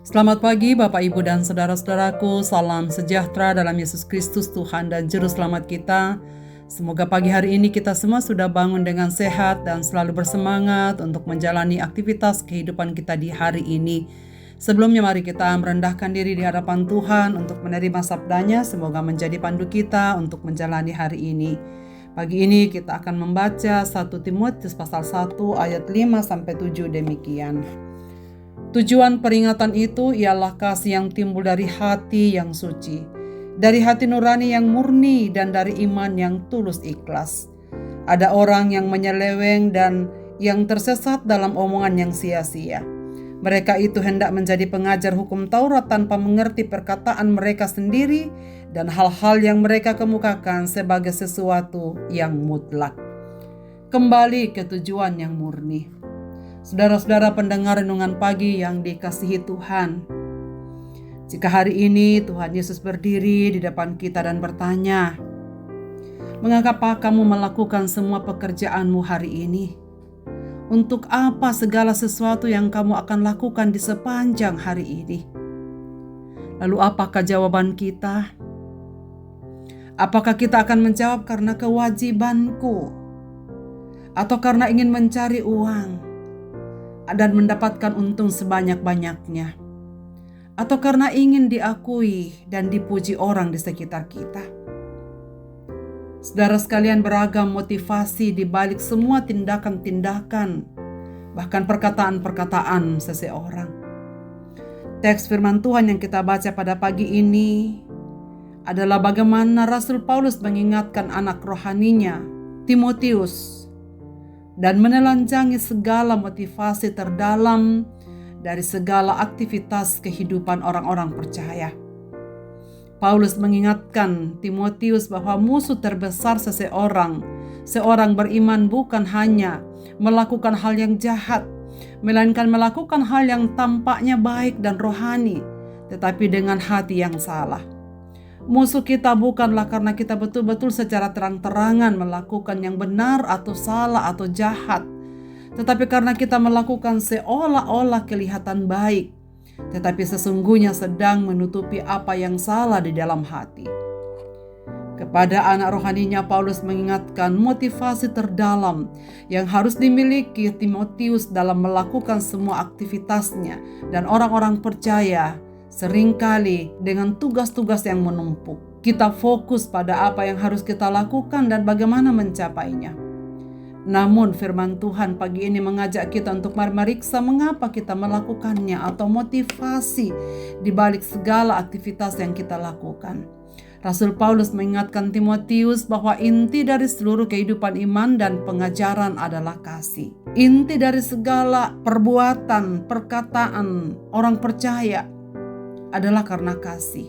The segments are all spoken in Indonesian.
Selamat pagi Bapak Ibu dan saudara-saudaraku, salam sejahtera dalam Yesus Kristus Tuhan dan Juru Selamat kita. Semoga pagi hari ini kita semua sudah bangun dengan sehat dan selalu bersemangat untuk menjalani aktivitas kehidupan kita di hari ini. Sebelumnya mari kita merendahkan diri di hadapan Tuhan untuk menerima sabdanya, semoga menjadi pandu kita untuk menjalani hari ini. Pagi ini kita akan membaca 1 Timotius pasal 1 ayat 5-7 demikian. Tujuan peringatan itu ialah kasih yang timbul dari hati yang suci, dari hati nurani yang murni dan dari iman yang tulus ikhlas. Ada orang yang menyeleweng dan yang tersesat dalam omongan yang sia-sia. Mereka itu hendak menjadi pengajar hukum Taurat tanpa mengerti perkataan mereka sendiri dan hal-hal yang mereka kemukakan sebagai sesuatu yang mutlak. Kembali ke tujuan yang murni. Saudara-saudara pendengar renungan pagi yang dikasihi Tuhan, jika hari ini Tuhan Yesus berdiri di depan kita dan bertanya, "Mengapa kamu melakukan semua pekerjaanmu hari ini? Untuk apa segala sesuatu yang kamu akan lakukan di sepanjang hari ini?" Lalu apakah jawaban kita? Apakah kita akan menjawab karena kewajibanku? Atau karena ingin mencari uang dan mendapatkan untung sebanyak-banyaknya? Atau karena ingin diakui dan dipuji orang di sekitar kita? Saudara sekalian, beragam motivasi di balik semua tindakan-tindakan, bahkan perkataan-perkataan seseorang. Teks firman Tuhan yang kita baca pada pagi ini adalah bagaimana Rasul Paulus mengingatkan anak rohaninya, Timotius, dan menelanjangi segala motivasi terdalam dari segala aktivitas kehidupan orang-orang percaya. Paulus mengingatkan Timotius bahwa musuh terbesar seorang beriman bukan hanya melakukan hal yang jahat, melainkan melakukan hal yang tampaknya baik dan rohani, tetapi dengan hati yang salah. Musuh kita bukanlah karena kita betul-betul secara terang-terangan melakukan yang benar atau salah atau jahat, tetapi karena kita melakukan seolah-olah kelihatan baik, tetapi sesungguhnya sedang menutupi apa yang salah di dalam hati. Kepada anak rohaninya, Paulus mengingatkan motivasi terdalam yang harus dimiliki Timotius dalam melakukan semua aktivitasnya, dan orang-orang percaya seringkali dengan tugas-tugas yang menumpuk, kita fokus pada apa yang harus kita lakukan dan bagaimana mencapainya. Namun firman Tuhan pagi ini mengajak kita untuk meriksa mengapa kita melakukannya atau motivasi di balik segala aktivitas yang kita lakukan. Rasul Paulus mengingatkan Timotius bahwa inti dari seluruh kehidupan iman dan pengajaran adalah kasih. Inti dari segala perbuatan, perkataan orang percaya adalah karena kasih.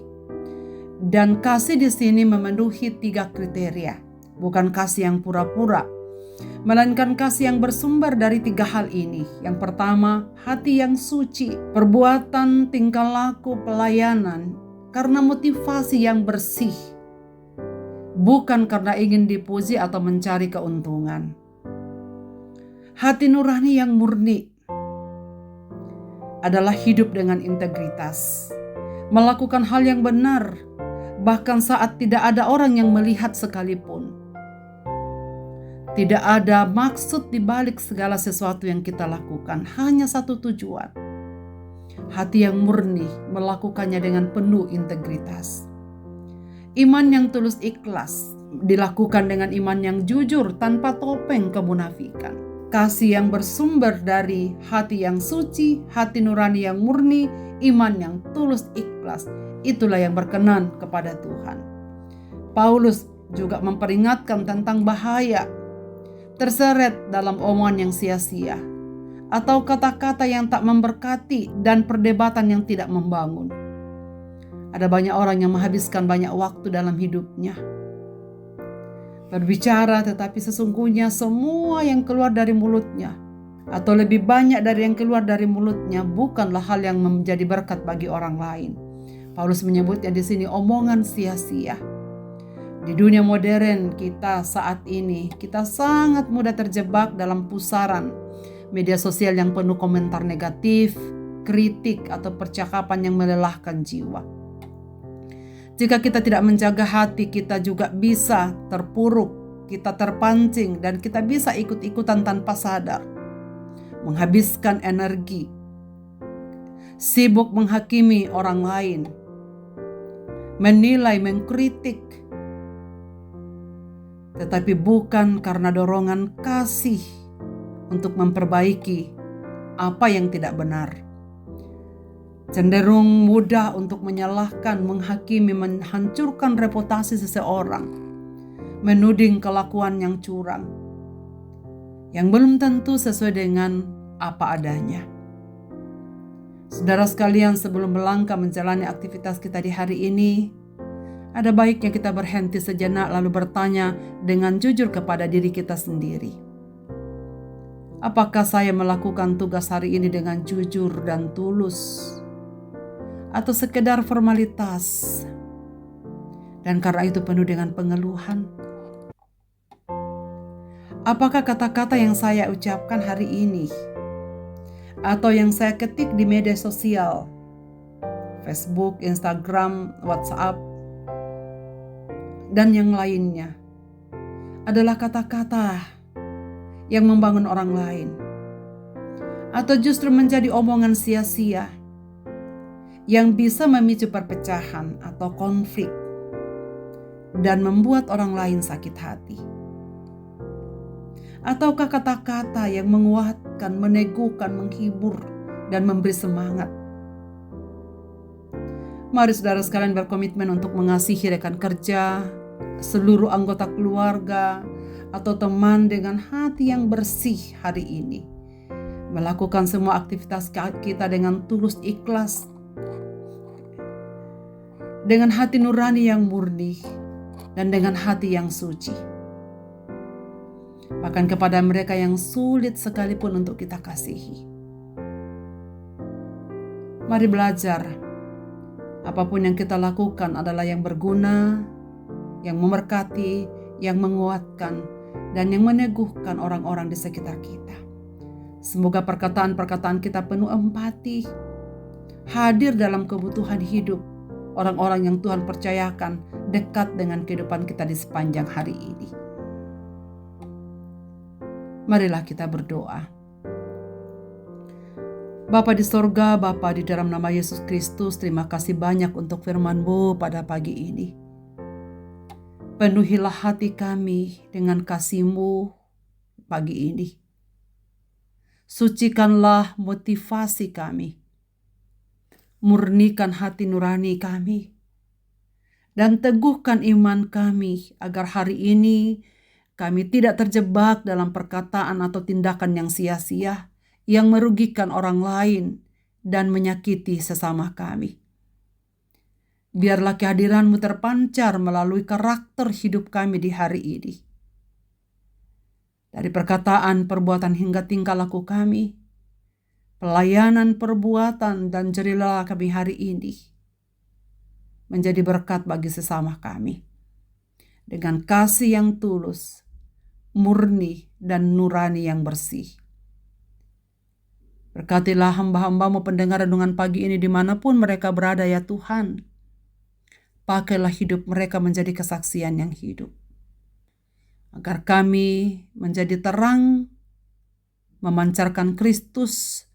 Dan kasih di sini memenuhi 3 kriteria. Bukan kasih yang pura-pura, melainkan kasih yang bersumber dari 3 hal ini. Yang pertama, hati yang suci, perbuatan, tingkah laku, pelayanan karena motivasi yang bersih, bukan karena ingin dipuji atau mencari keuntungan. Hati nurani yang murni adalah hidup dengan integritas, melakukan hal yang benar, bahkan saat tidak ada orang yang melihat sekalipun. Tidak ada maksud di balik segala sesuatu yang kita lakukan, hanya satu tujuan. Hati yang murni melakukannya dengan penuh integritas. Iman yang tulus ikhlas dilakukan dengan iman yang jujur tanpa topeng kemunafikan. Kasih yang bersumber dari hati yang suci, hati nurani yang murni, iman yang tulus ikhlas, itulah yang berkenan kepada Tuhan. Paulus juga memperingatkan tentang bahaya terseret dalam omongan yang sia-sia, atau kata-kata yang tak memberkati dan perdebatan yang tidak membangun. Ada banyak orang yang menghabiskan banyak waktu dalam hidupnya berbicara, tetapi sesungguhnya semua yang keluar dari mulutnya, atau lebih banyak dari yang keluar dari mulutnya, bukanlah hal yang menjadi berkat bagi orang lain. Paulus menyebutnya di sini omongan sia-sia. Di dunia modern kita saat ini, kita sangat mudah terjebak dalam pusaran media sosial yang penuh komentar negatif, kritik atau percakapan yang melelahkan jiwa. Jika kita tidak menjaga hati, kita juga bisa terpuruk, kita terpancing, dan kita bisa ikut-ikutan tanpa sadar, menghabiskan energi, sibuk menghakimi orang lain, menilai, mengkritik, tetapi bukan karena dorongan kasih untuk memperbaiki apa yang tidak benar. Cenderung mudah untuk menyalahkan, menghakimi, menghancurkan reputasi seseorang, menuding kelakuan yang curang, yang belum tentu sesuai dengan apa adanya. Saudara sekalian, sebelum melangkah menjalani aktivitas kita di hari ini, ada baiknya kita berhenti sejenak lalu bertanya dengan jujur kepada diri kita sendiri. Apakah saya melakukan tugas hari ini dengan jujur dan tulus? Atau sekedar formalitas? Dan karena itu penuh dengan pengeluhan. Apakah kata-kata yang saya ucapkan hari ini atau yang saya ketik di media sosial, Facebook, Instagram, WhatsApp, dan yang lainnya adalah kata-kata yang membangun orang lain, atau justru menjadi omongan sia-sia yang bisa memicu perpecahan atau konflik dan membuat orang lain sakit hati? Ataukah kata-kata yang menguatkan, meneguhkan, menghibur, dan memberi semangat? Mari saudara sekalian berkomitmen untuk mengasihi rekan kerja, seluruh anggota keluarga, atau teman dengan hati yang bersih hari ini. Melakukan semua aktivitas kita dengan tulus ikhlas, dengan hati nurani yang murni, dan dengan hati yang suci. Bahkan kepada mereka yang sulit sekalipun untuk kita kasihi. Mari belajar, apapun yang kita lakukan adalah yang berguna, yang memberkati, yang menguatkan, dan yang meneguhkan orang-orang di sekitar kita. Semoga perkataan-perkataan kita penuh empati, hadir dalam kebutuhan hidup orang-orang yang Tuhan percayakan dekat dengan kehidupan kita di sepanjang hari ini. Marilah kita berdoa. Bapa di sorga, Bapa di dalam nama Yesus Kristus, terima kasih banyak untuk firman-Mu pada pagi ini. Penuhilah hati kami dengan kasih-Mu pagi ini. Sucikanlah motivasi kami. Murnikan hati nurani kami. Dan teguhkan iman kami agar hari ini kami tidak terjebak dalam perkataan atau tindakan yang sia-sia, yang merugikan orang lain dan menyakiti sesama kami. Biarlah kehadiran-Mu terpancar melalui karakter hidup kami di hari ini. Dari perkataan, perbuatan hingga tingkah laku kami, pelayanan, perbuatan, dan jerilah kami hari ini menjadi berkat bagi sesama kami. Dengan kasih yang tulus, murni, dan nurani yang bersih. Berkatilah hamba-hamba-Mu pendengar renungan pagi ini dimanapun mereka berada ya Tuhan. Pakailah hidup mereka menjadi kesaksian yang hidup. Agar kami menjadi terang, memancarkan Kristus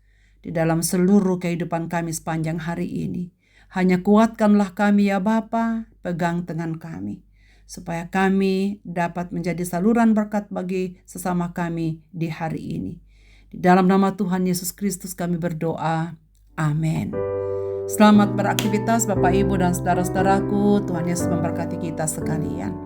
di dalam seluruh kehidupan kami sepanjang hari ini. Hanya kuatkanlah kami ya Bapa, pegang tangan kami, supaya kami dapat menjadi saluran berkat bagi sesama kami di hari ini. Di dalam nama Tuhan Yesus Kristus kami berdoa. Amin. Selamat beraktivitas Bapak, Ibu, dan saudara-saudaraku. Tuhan Yesus memberkati kita sekalian.